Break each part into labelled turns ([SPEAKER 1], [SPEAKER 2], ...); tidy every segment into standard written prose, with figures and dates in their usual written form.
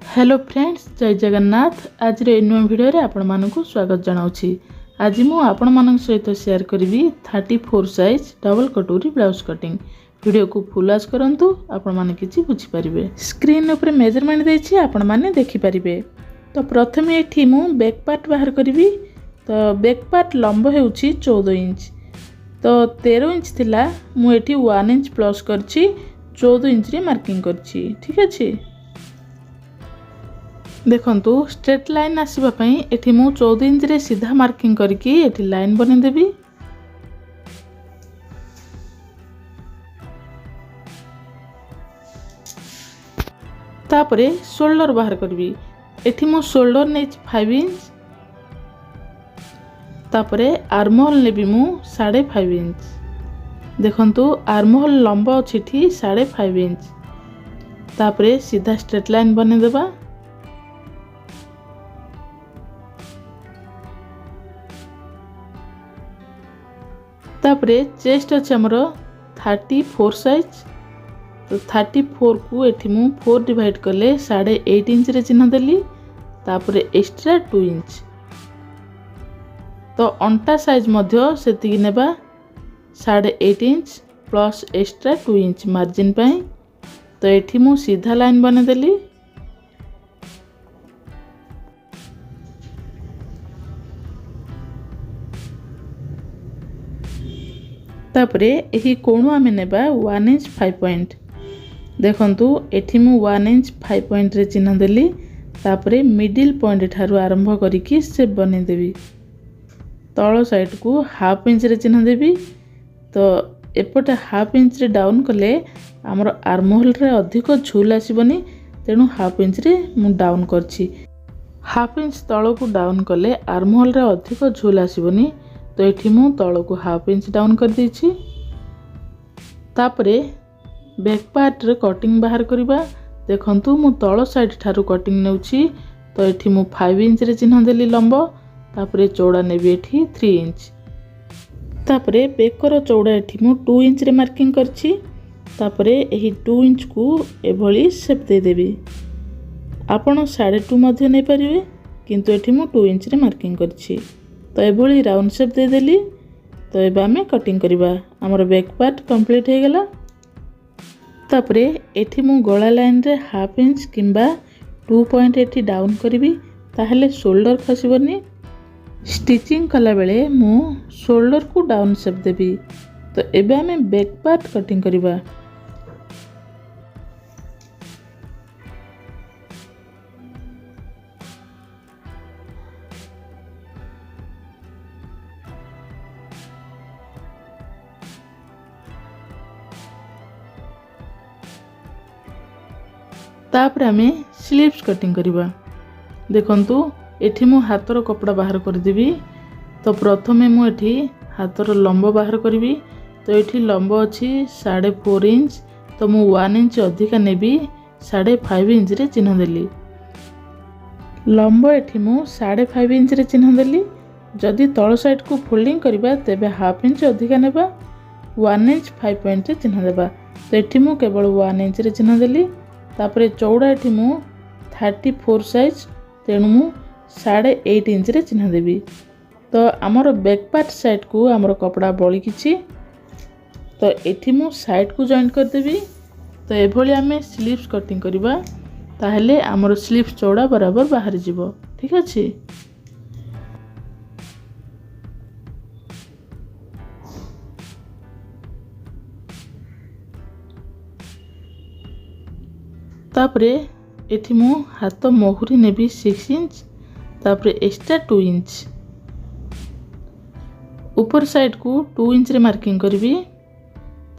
[SPEAKER 1] Hello friends, जय जगन्नाथ। आज नुआ भिडियो रे आपण मानकु स्वागत जनाउछि। आज मु आपण मानक सहित शेयर करिवि 34 साइज डबल कटोरी ब्लाउज कटिंग। वीडियो को फुल वॉच करंतु आपण माने किछि बुझि परिबे। स्क्रीन ऊपर मेजरमेंट देछि, आपण माने देखि परिबे। तो प्रथमे एठी मु बैक पार्ट बाहर करिवि। तो बैक पार्ट लंब हेउछि 14 इंच। तो 13 इंच थिला, मु एठी 1 इंच प्लस करछि, 14 इंच रे मार्किंग करछि। ठीक अछि। देखंतु स्ट्रेट लाइन आसीबा पई एठी मु 14 इंच रे सीधा मार्किंग करके एठी लाइन बने देबी। तापरे शोल्डर बाहर करबी। एठी मु शोल्डर नै 5 इंच। तापरे आर्महोल नेबी मु 5.5 इंच। देखंतु आर्महोल लंबा अछि थी 5.5 इंच। तापरे सीधा स्ट्रेट लाइन बने देबा। तापरे चेस्ट अच्छे हमर 34 साइज। तो 34 को एठी मु 4 डिवाइड करले 8.5 इंच रे चिन्ह देली। तापरे एक्स्ट्रा 2 इंच। तो अंटा साइज मध्य सेति नेबा 8.5 inch plus extra 2 inch margin पई। तो एठी मु सीधा लाइन बने देली। तापरे एही कोणु आमे नेबा 1 इंच 5 पॉइंट। देखंतु एठी मु 1 इंच 5 पॉइंट रे चिन्ह देली। तापरे मिडिल पॉइंट ठारू आरंभ करिकी शेप बने देबी। तळ साइड को हाफ इंच रे चिन्ह देबी। तो एपटे हाफ इंच रे डाउन कले हमर आर्महोल रे अधिक झूल आसीबनी, तेनु हाफ इंच रे मु डाउन करछि। हाफ इंच तळ को डाउन कले आर्महोल रे अधिक झूल आसीबनी। तो एठी मु तळ को हाफ इंच डाउन कर देछि। तापरे बैक पार्ट रे कटिंग बाहर करिबा। देखंतु मु तळ साइड ठारू कटिंग नेउछि। तो एठी मु 5 इंच रे चिन्ह देली लंब। तापरे चौड़ा नेबी एठी 3 इंच। तापरे बेकर चौड़ा एठी मु 2 इंच रे मार्किंग करछि। तापरे एही 2 इंच को एभली शेप दे देबी। आपण 2.5 मध्ये नै परिबे, किंतु एठी मु 2 इंच रे मार्किंग करछि। तो एभली राउंड शेप दे देली। तो एबा हमें कटिंग करिबा। हमर बैक पार्ट कंप्लीट हे गेला। तापरे एठी मु गळा लाइन रे हाफ इंच किंबा 2 पॉइंट एठी डाउन करिवि, ताहले शोल्डर खसिबनी। स्टिचिंग कला बेले मु शोल्डर को डाउन शेप देबी। तो एबे हमें बैक पार्ट कटिंग करिबा। तापर हमें स्लीव्स कटिंग करिबा। देखंतु एठी मु हातर कपड़ा बाहर कर देबी। तो प्रथमे मु एठी हातर लंब बाहर करिवि। तो एठी लंब अछि 4.5 इंच। तो मु 1 इंच अधिका नेबी 5.5 इंच रे चिन्ह देली। लंब एठी मु 5.5 इंच रे चिन्ह देली। जदि तळ साइड को फोल्डिंग करिबा तेबे हाफ इंच अधिका नेबा, 1 इंच 5 पॉइंट रे चिन्ह देबा। तो एठी मु केवल 1 इंच रे चिन्ह देली। तापरे चौड़ा एठी मु 34 साइज, तेणु मु 8.5 इंच रे चिन्ह देबी। तो आमर बैक पार्ट साइड को आमर कपड़ा बळी किछि। तो एठी मु साइड को जॉइंट कर देबी। तो एभली आमे स्लीव्स कटिंग करिबा, ताहले आमर स्लीव्स चौड़ा बराबर बाहर जिवो। ठीक अछि। तापरे एठी मु हाथ मोहुरी नेबी 6 इंच। तापरे एक्स्ट्रा 2 इंच। ऊपर साइड को 2 इंच रे मार्किंग करबी।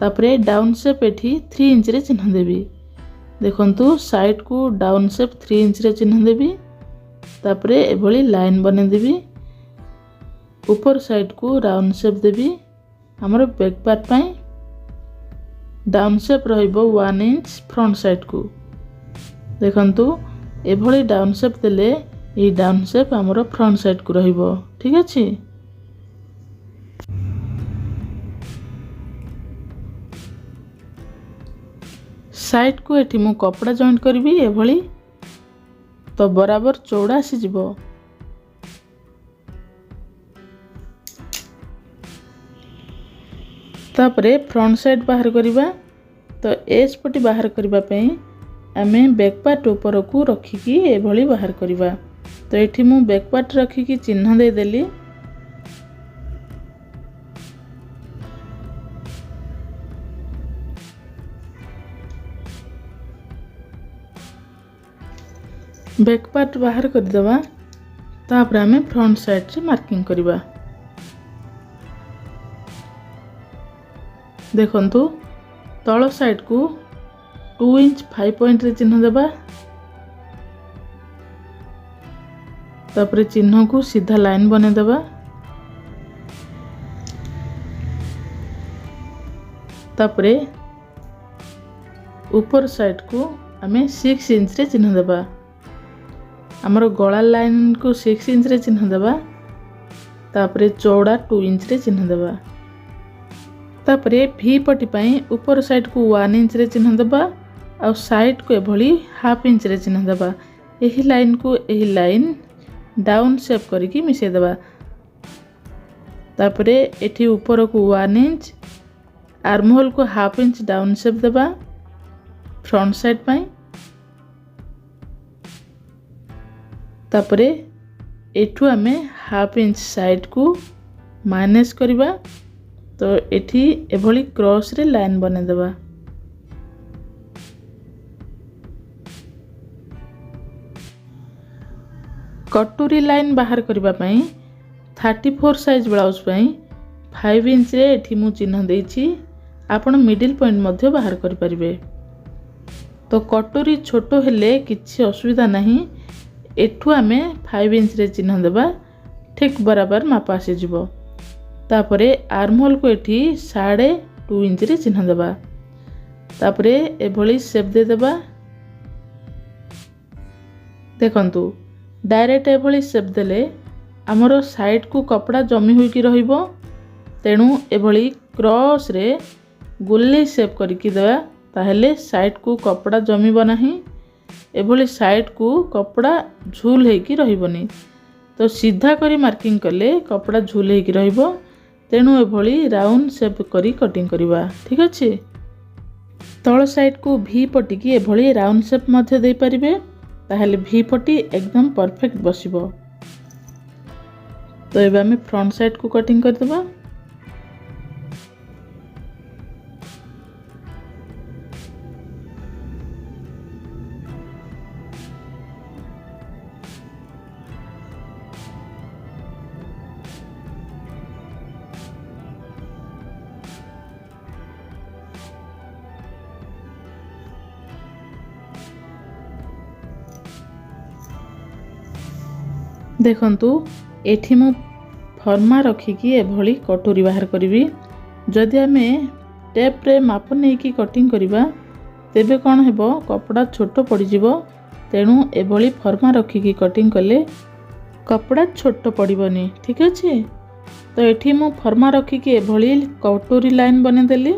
[SPEAKER 1] तापरे डाउन शेप एठी 3 इंच रे चिन्ह देबी। देखंतु साइड को डाउन शेप 3 इंच रे चिन्ह देबी। तापरे एभली लाइन बने देबी। ऊपर साइड को राउंड शेप देबी। हमर बैक पार्ट पई डाउन शेप रहइबो 1 इंच फ्रंट साइड को। देखंतु एभली डाउन शेप देले ए डाउन शेप हमर फ्रंट साइड को रहिबो। ठीक अछि। साइड को एठी मु कपड़ा जॉइंट करबी एभली। तो बराबर चौड़ा आसीजिव। तापरे फ्रंट साइड बाहर करवा। तो एज पटी बाहर करबा पई आमे बैक पार्ट ऊपर को रखिकी एभली बाहर करवा। तो एठी मु बैक पार्ट रखिकी चिन्ह दे देली। बैक पार्ट बाहर कर देवा। तापर आमे फ्रंट साइड रे मार्किंग करवा। देखंतु तळ साइड को 2 इंच 5 पॉइंट रे चिन्ह देबा। तापर चिन्ह को सीधा लाइन बने देबा। तापर ऊपर साइड को आमे 6 इंच रे चिन्ह देबा। हमर गला लाइन को 6 इंच रे चिन्ह देबा। तापर चौड़ा 2 इंच रे चिन्ह देबा। तापर भी पटी पई ऊपर साइड को 1 इंच रे चिन्ह देबा और साइड को एभली हाफ इंच रे चिन्ह देबा। एही लाइन को एही लाइन डाउन शेप करके मिसे देबा। तापर एठी ऊपर को 1 इंच आर्म होल को हाफ इंच डाउन शेप देबा फ्रंट साइड पई। तापर एठू आमे हाफ इंच साइड को माइनस करबा। तो एठी एभली क्रॉस रे लाइन बने देबा। कटोरी लाइन बाहर करबा पई 34 साइज ब्लाउज पई 5 इंच रे एठी मु चिन्ह देछि। आपण मिडिल पॉइंट मध्य बाहर कर परिबे। तो कटोरी छोटो हेले किछि असुविधा नहीं। एठू आमे 5 इंच रे चिन्ह देबा। ठीक बराबर माप आसी जिवो। तापरे आर्म होल को एठी 2.5 इंच रे चिन्ह देबा। तापरे एभली शेप दे देबा। देखंतु डायरेक्ट एभली शेप देले हमरो साइड को कपड़ा जमी होई की रहिबो। तेणु एभली क्रॉस रे गोली शेप करके देबा। ताहेले साइड को कपड़ा जमीबो नाही। एभली साइड को कपड़ा झूल हे की रहिबोनी। तो सीधा करी मार्किंग कले कपड़ा झूल हे की रहिबो। तेणु एभली राउंड शेप करी कटिंग करिबा। ठीक अछि। तळ साइड को भी पटी की एभली राउंड शेप मध्य दे परिबे। ताहेले भी पटी एकदम परफेक्ट बसिबो। तो एबे हम फ्रंट साइड को कटिंग कर देबा। देखंतु एठी मु फर्मा रखिकी एभली कटोरी बाहर करिवि। जदि आमे टेप रे माप नै की कटिंग करिबा तेबे कोन हेबो कपड़ा छोटो पड़ी जिवो। तेणु एभली फर्मा रखिकी कटिंग कले कपड़ा छोटो पड़िबनी। ठीक अछि। तो एठी मु फर्मा रखिकी एभली कटोरी लाइन बने देली।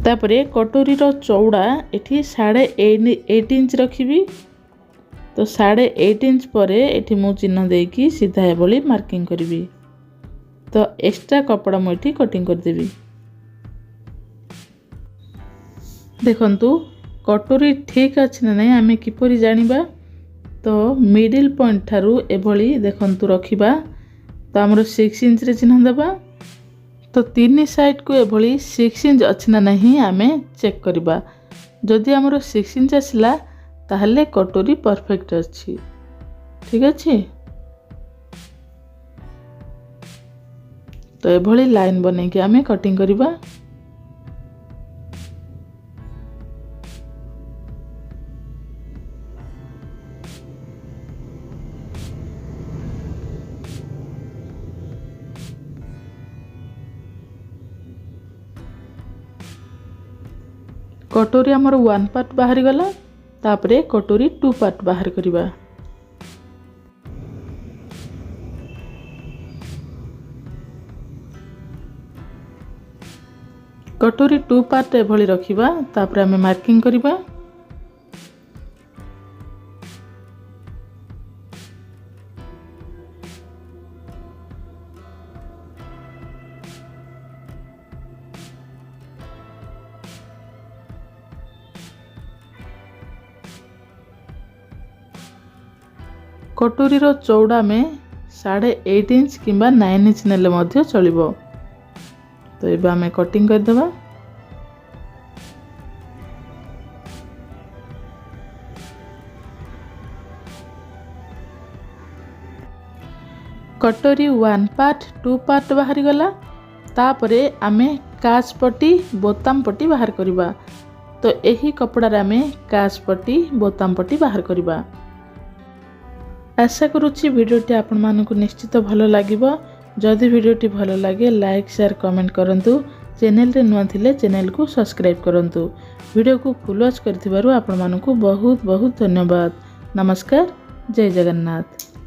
[SPEAKER 1] तापरे कटोरी रो चौड़ा एठी 8.5 इंच रखिबी। तो 8.5 इंच परे एठी मु चिन्ह देकी सीधा एभली मार्किंग करिवि। तो एक्स्ट्रा कपड़ा मु एठी कटिंग कर देबी। देखंतु कटोरी ठीक अछि ना नै आमे किपरि जानिबा। तो मिडिल पॉइंट थारु एभली देखंतु रखिबा। तो हमरो 6 इंच रे चिन्ह देबा। तो तीन साइड को एभली 6 इंच अछि ना नहीं आमे चेक करबा। जदि हमरो 6 इंच आसिला ताहले कटोरी परफेक्ट अछि। ठीक अछि। तो एभली लाइन बने के आमे कटिंग करबा। कटोरी हमर 1 पार्ट बाहरी गला। तापरे कटोरी 2 पार्ट बाहर करिबा। कटोरी 2 पार्ट एभली रखिबा तापर आमे मार्किंग करिबा। कटोरी रो चौड़ा में 8.5 इंच किंबा 9 इंच नेले मध्य चलिबो। तो एबा हमें कटिंग कर देबा। कटोरी 1 पार्ट 2 पार्ट बाहरी गला। तापरे आमे काच पट्टी बोताम पट्टी बाहर करिबा। तो एही कपड़ा रे आमे काच पट्टी बोताम पट्टी बाहर करिबा। आशा करुच्ची भिडियोटी आपण मानकु निश्चित भल लागिबो। जदि भिडियोटी भल लागे लाइक शेयर कमेंट करंतु। चैनल रे नुआ थिले चैनल को सब्सक्राइब करंतु। वीडियो को फुल वॉच करथिबारु आपण मानकु बहुत बहुत धन्यवाद। नमस्कार। जय जगन्नाथ।